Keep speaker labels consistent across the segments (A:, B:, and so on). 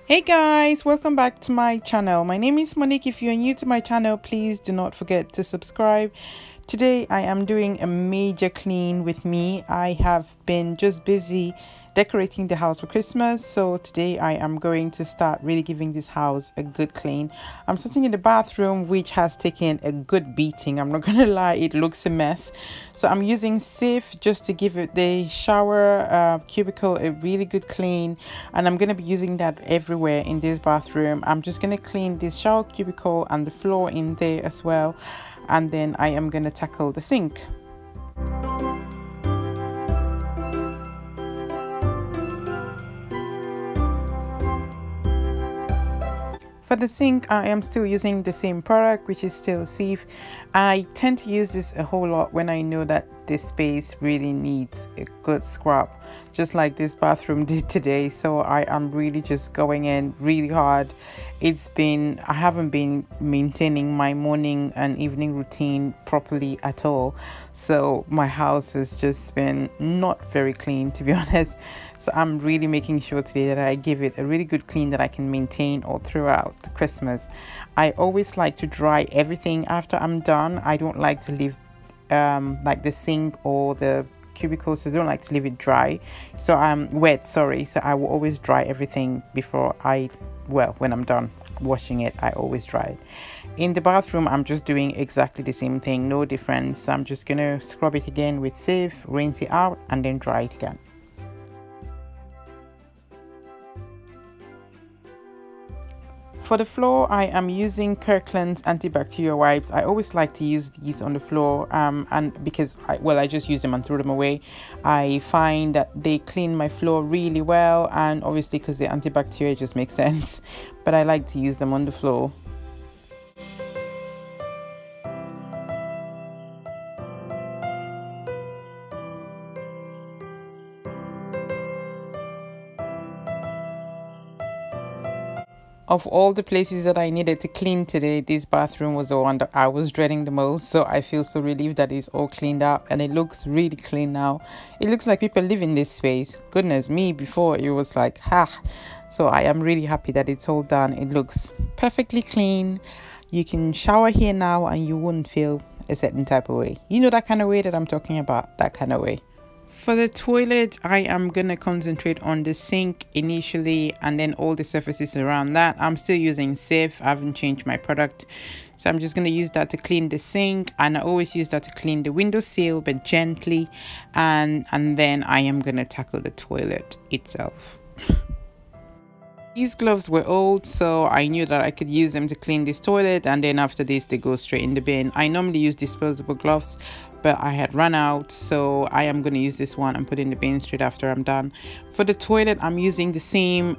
A: Hey guys, welcome back to my channel. My name is Monique. If you're new to my channel, please do not forget to subscribe. Today I am doing a major clean with me. I have been just busy decorating the house for Christmas, so today I am going to start really giving this house a good clean. I'm sitting in the bathroom, which has taken a good beating. I'm not gonna lie, it looks a mess. So I'm using Sieve just to give it the shower cubicle a really good clean, and I'm gonna be using that everywhere in this bathroom. I'm just gonna clean this shower cubicle and the floor in there as well, and then I am gonna tackle the sink. For the sink, I am still using the same product, which is still Sieve. I tend to use this a whole lot when I know that this space really needs a good scrub, just like this bathroom did today. So I am really just going in really hard. I haven't been maintaining my morning and evening routine properly at all, so my house has just been not very clean, to be honest. So I'm really making sure today that I give it a really good clean that I can maintain all throughout Christmas. I always like to dry everything after I'm done. I don't like to leave like the sink or the cubicles, so I don't like to leave it dry, so I'm wet, sorry. So I will always dry everything before when I'm done washing it. I always dry it. In the bathroom, I'm just doing exactly the same thing, no difference. I'm just gonna scrub it again with Sieve, rinse it out, and then dry it again. For the floor, I am using Kirkland's antibacterial wipes. I always like to use these on the floor, and because I just use them and throw them away. I find that they clean my floor really well, and obviously because they're antibacterial, just makes sense. But I like to use them on the floor. Of all the places that I needed to clean today, this bathroom was the one that I was dreading the most. So I feel so relieved that it's all cleaned up and it looks really clean now. It looks like people live in this space. Goodness me, before it was like, ha. So I am really happy that it's all done. It looks perfectly clean. You can shower here now and you wouldn't feel a certain type of way. You know that kind of way that I'm talking about, that kind of way. For the toilet, I am gonna concentrate on the sink initially, and then all the surfaces around that. I'm still using Sieve. I haven't changed my product, so I'm just gonna use that to clean the sink, and I always use that to clean the windowsill, but gently, and then I am gonna tackle the toilet itself. These gloves were old, so I knew that I could use them to clean this toilet, and then after this they go straight in the bin. I normally use disposable gloves, but I had run out, so I am going to use this one and put it in the bin straight after I'm done. For the toilet, I'm using the same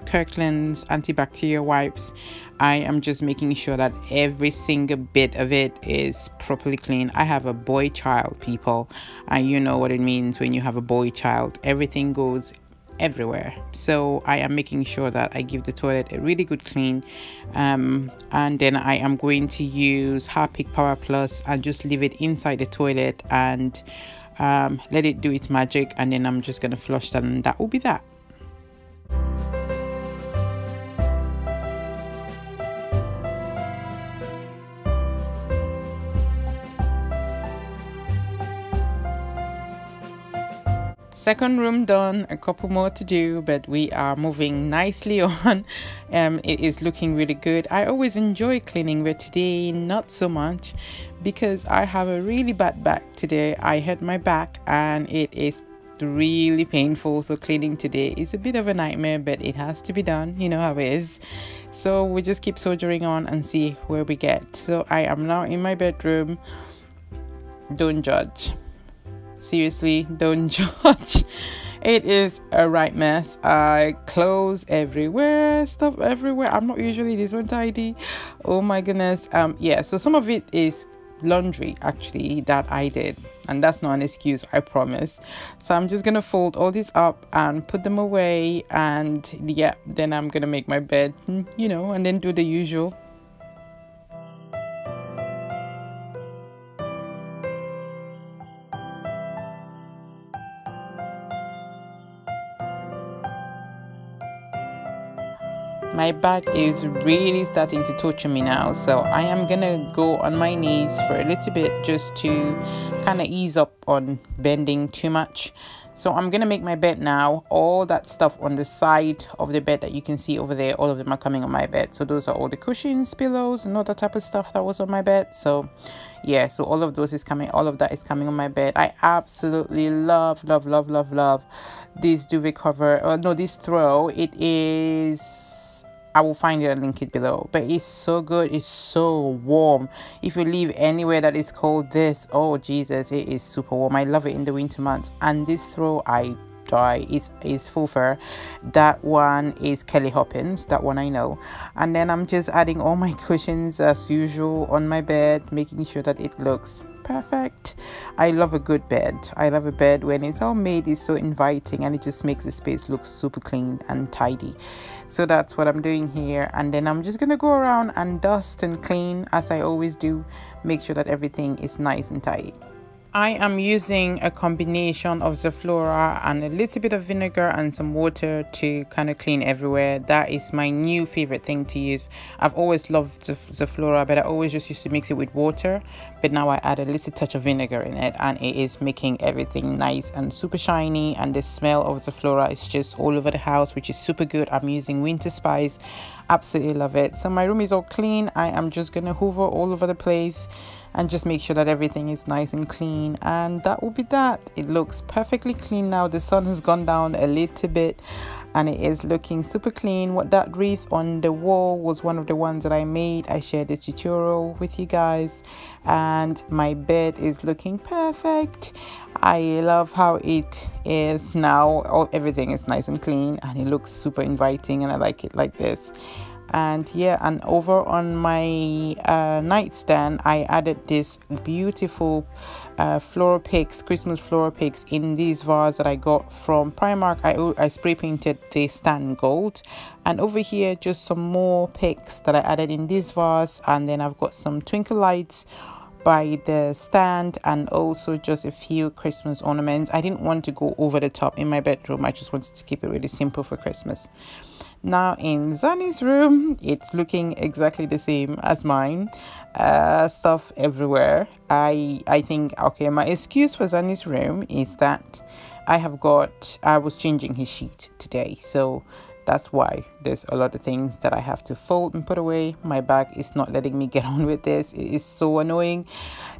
A: Kirkland's antibacterial wipes. I am just making sure that every single bit of it is properly clean. I have a boy child, people, and you know what it means when you have a boy child. Everything goes everywhere, so I am making sure that I give the toilet a really good clean, and then I am going to use Harpic Power Plus and just leave it inside the toilet and let it do its magic, and then I'm just going to flush that, and that will be that. Second room done, a couple more to do, but we are moving nicely on. It is looking really good. I always enjoy cleaning, but today not so much because I have a really bad back today. I hurt my back and it is really painful, so cleaning today is a bit of a nightmare, but it has to be done. You know how it is. So we just keep soldiering on and see where we get. So I am now in my bedroom. Don't judge. Seriously, don't judge. It is a right mess. Clothes everywhere, stuff everywhere. I'm not usually this untidy. Oh my goodness. Yeah, so some of it is laundry actually that I did, and that's not an excuse, I promise. So I'm just gonna fold all these up and put them away, and yeah, then I'm gonna make my bed, you know, and then do the usual. My back is really starting to torture me now, so I am gonna go on my knees for a little bit just to kind of ease up on bending too much. So I'm gonna make my bed now. All that stuff on the side of the bed that you can see over there, all of them are coming on my bed. So those are all the cushions, pillows, and all that type of stuff that was on my bed. So yeah, so all of those is coming, all of that is coming on my bed. I absolutely love this duvet cover. No, this throw. It is, I will find it and link it below, but it's so good. It's so warm. If you live anywhere that is cold, this, oh Jesus, it is super warm. I love it in the winter months. And this throw, I die. It's full fur. That one is Kelly Hoppins, that one I know. And then I'm just adding all my cushions as usual on my bed, making sure that it looks perfect. I love a good bed. I love a bed when it's all made. It's so inviting and it just makes the space look super clean and tidy. So that's what I'm doing here. And then I'm just gonna go around and dust and clean as I always do, make sure that everything is nice and tidy. I am using a combination of Zaflora and a little bit of vinegar and some water to kind of clean everywhere. That is my new favorite thing to use. I've always loved Zaflora, but I always just used to mix it with water. But now I add a little touch of vinegar in it, and it is making everything nice and super shiny. And the smell of Zaflora is just all over the house, which is super good. I'm using Winter Spice. Absolutely love it. So my room is all clean. I am just gonna hoover all over the place and just make sure that everything is nice and clean, and that will be that. It looks perfectly clean now. The sun has gone down a little bit and it is looking super clean. What that wreath on the wall was one of the ones that I made. I shared the tutorial with you guys, and my bed is looking perfect. I love how it is now. Everything is nice and clean and it looks super inviting, and I like it like this. And yeah, and over on my nightstand I added this beautiful floral picks, Christmas floral picks in these vase that I got from Primark. I spray painted the stand gold, and over here just some more picks that I added in this vase. And then I've got some twinkle lights by the stand, and also just a few Christmas ornaments. I didn't want to go over the top in my bedroom. I just wanted to keep it really simple for Christmas. Now in Zani's room, it's looking exactly the same as mine. Stuff everywhere. I think, okay, my excuse for Zani's room is that I was changing his sheet today, so that's why there's a lot of things that I have to fold and put away. My back is not letting me get on with this. It is so annoying.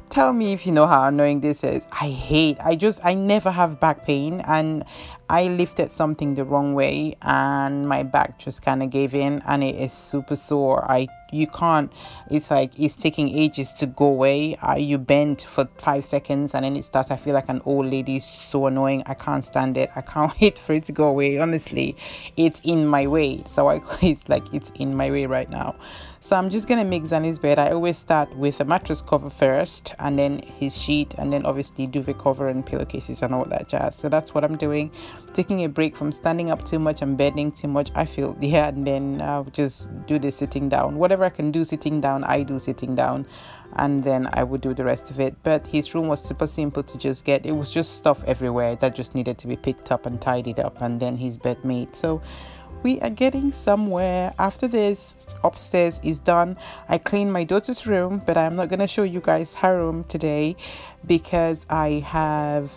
A: Tell me if you know how annoying this is. I never have back pain, and I lifted something the wrong way and my back just kind of gave in, and it is super sore. You can't, it's like it's taking ages to go away. You bend for 5 seconds and then it starts. I feel like an old lady. It's so annoying. I can't stand it. I can't wait for it to go away. Honestly, it's in my way. So it's like it's in my way right now. So I'm just gonna make Zani's bed. I always start with a mattress cover first, and then his sheet, and then obviously duvet cover and pillowcases and all that jazz. So that's what I'm doing, taking a break from standing up too much and bending too much, I feel. Yeah, and then I'll just do the sitting down. Whatever I can do sitting down, I do sitting down, and then I would do the rest of it. But his room was super simple to just get. It was just stuff everywhere that just needed to be picked up and tidied up, and then his bed made. So we are getting somewhere. After this, upstairs is done. I cleaned my daughter's room, but I'm not going to show you guys her room today because I have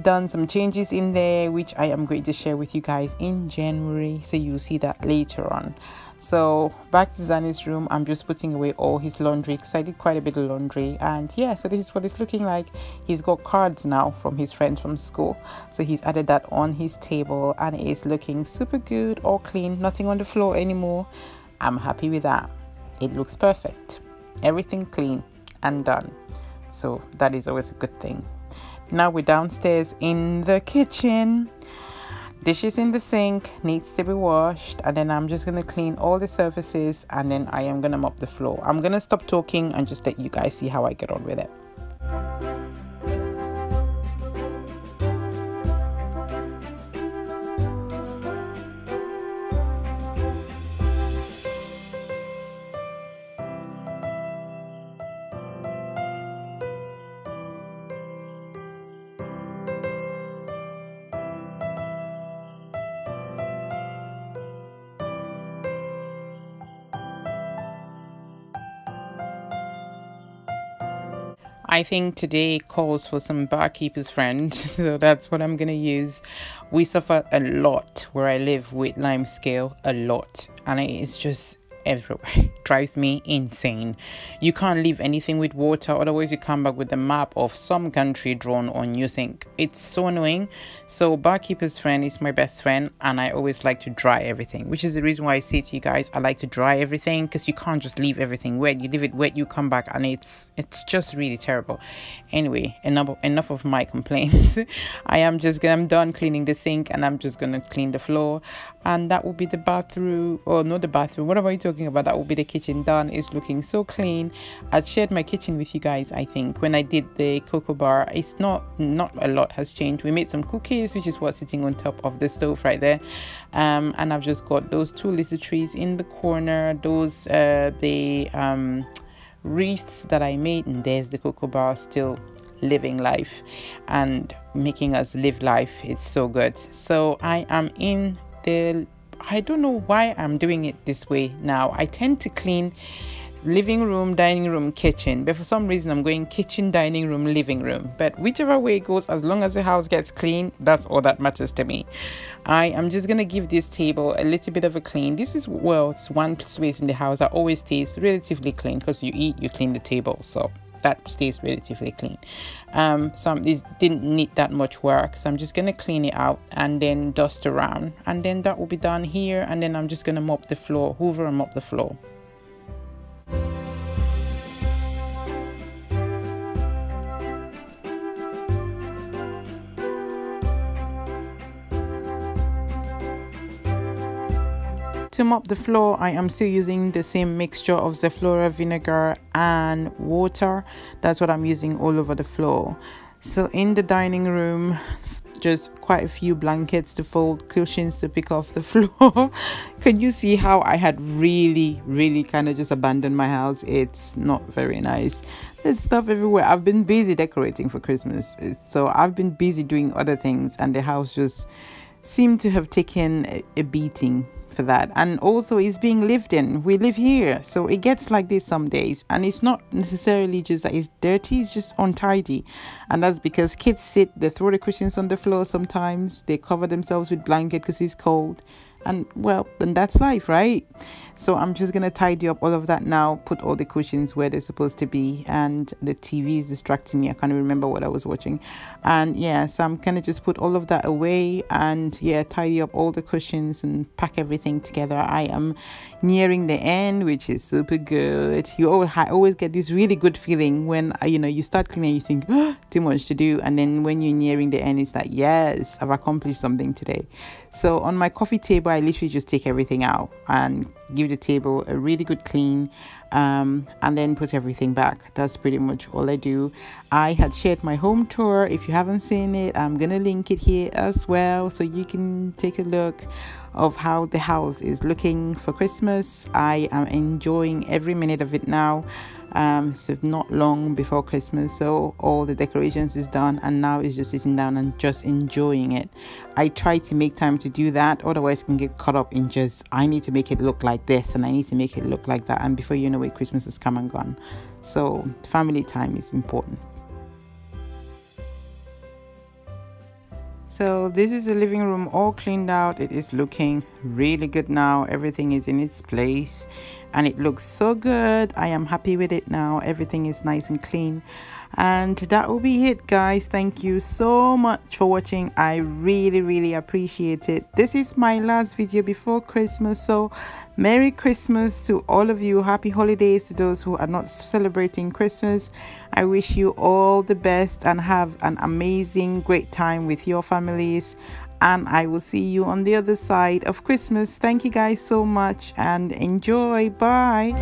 A: done some changes in there, which I am going to share with you guys in January, so you'll see that later on. So back to Zani's room, I'm just putting away all his laundry because I did quite a bit of laundry. And yeah, so this is what it's looking like. He's got cards now from his friends from school, so he's added that on his table, and it is looking super good, all clean, nothing on the floor anymore. I'm happy with that. It looks perfect, everything clean and done, so that is always a good thing. Now we're downstairs in the kitchen. Dishes in the sink needs to be washed, and then I'm just gonna clean all the surfaces, and then I am gonna mop the floor. I'm gonna stop talking and just let you guys see how I get on with it. I think today calls for some barkeeper's friend, so that's what I'm gonna use. We suffer a lot where I live with lime scale, a lot, and it is just everywhere. It drives me insane. You can't leave anything with water, otherwise you come back with the map of some country drawn on your sink. It's so annoying. So barkeeper's friend is my best friend, and I always like to dry everything, which is the reason why I say to you guys I like to dry everything, because you can't just leave everything wet. You leave it wet, you come back and it's just really terrible. Anyway, enough of my complaints. I'm done cleaning the sink, and I'm just gonna clean the floor, and that will be the bathroom. Or not the bathroom, what am I talking about? That will be the kitchen done. It's looking so clean. I shared my kitchen with you guys, I think, when I did the cocoa bar. It's not a lot has changed. We made some cookies, which is what's sitting on top of the stove right there, and I've just got those two little trees in the corner, those wreaths that I made, and there's the cocoa bar still living life and making us live life. It's so good. So I am in the, I don't know why I'm doing it this way now. I tend to clean living room, dining room, kitchen, but for some reason I'm going kitchen, dining room, living room. But whichever way it goes, as long as the house gets clean, that's all that matters to me. I am just gonna give this table a little bit of a clean. This is, well, it's one space in the house that always stays relatively clean, because you eat, you clean the table, so that stays relatively clean. This didn't need that much work, so I'm just gonna clean it out and then dust around, and then that will be done here. And then I'm just gonna mop the floor, hoover and mop the floor. To mop the floor, I am still using the same mixture of Zeflora vinegar and water. That's what I'm using all over the floor. So in the dining room, just quite a few blankets to fold, cushions to pick off the floor. Can you see how I had really kind of just abandoned my house? It's not very nice. There's stuff everywhere. I've been busy decorating for Christmas, so I've been busy doing other things, and the house just seemed to have taken a beating for that. And also it's being lived in. We live here, so it gets like this some days, and it's not necessarily just that it's dirty, it's just untidy. And that's because kids they throw the cushions on the floor. Sometimes they cover themselves with blanket because it's cold, and well, then that's life, right? So I'm just gonna tidy up all of that now, put all the cushions where they're supposed to be, and the TV is distracting me. I can't remember what I was watching. And yeah, so I'm gonna just put all of that away, and yeah, tidy up all the cushions and pack everything together. I am nearing the end, which is super good. I always get this really good feeling when you start cleaning, you think, oh, too much to do, and then when you're nearing the end, it's like, yes, I've accomplished something today. So on my coffee table, I literally just take everything out and give the table a really good clean, and then put everything back. That's pretty much all I do. I had shared my home tour. If you haven't seen it, I'm gonna link it here as well, so you can take a look of how the house is looking for Christmas. I am enjoying every minute of it now. So not long before Christmas, so all the decorations is done, and now it's just sitting down and just enjoying it. I try to make time to do that, otherwise I can get caught up in just, I need to make it look like this and I need to make it look like that, and before you know it, Christmas has come and gone. So family time is important. So this is the living room all cleaned out. It is looking really good now. Everything is in its place and it looks so good. I am happy with it now. Everything is nice and clean. And that will be it, guys. Thank you so much for watching. I really appreciate it. This is my last video before Christmas, so Merry Christmas to all of you. Happy holidays to those who are not celebrating Christmas. I wish you all the best and have an amazing, great time with your families, and I will see you on the other side of Christmas. Thank you guys so much and enjoy. Bye.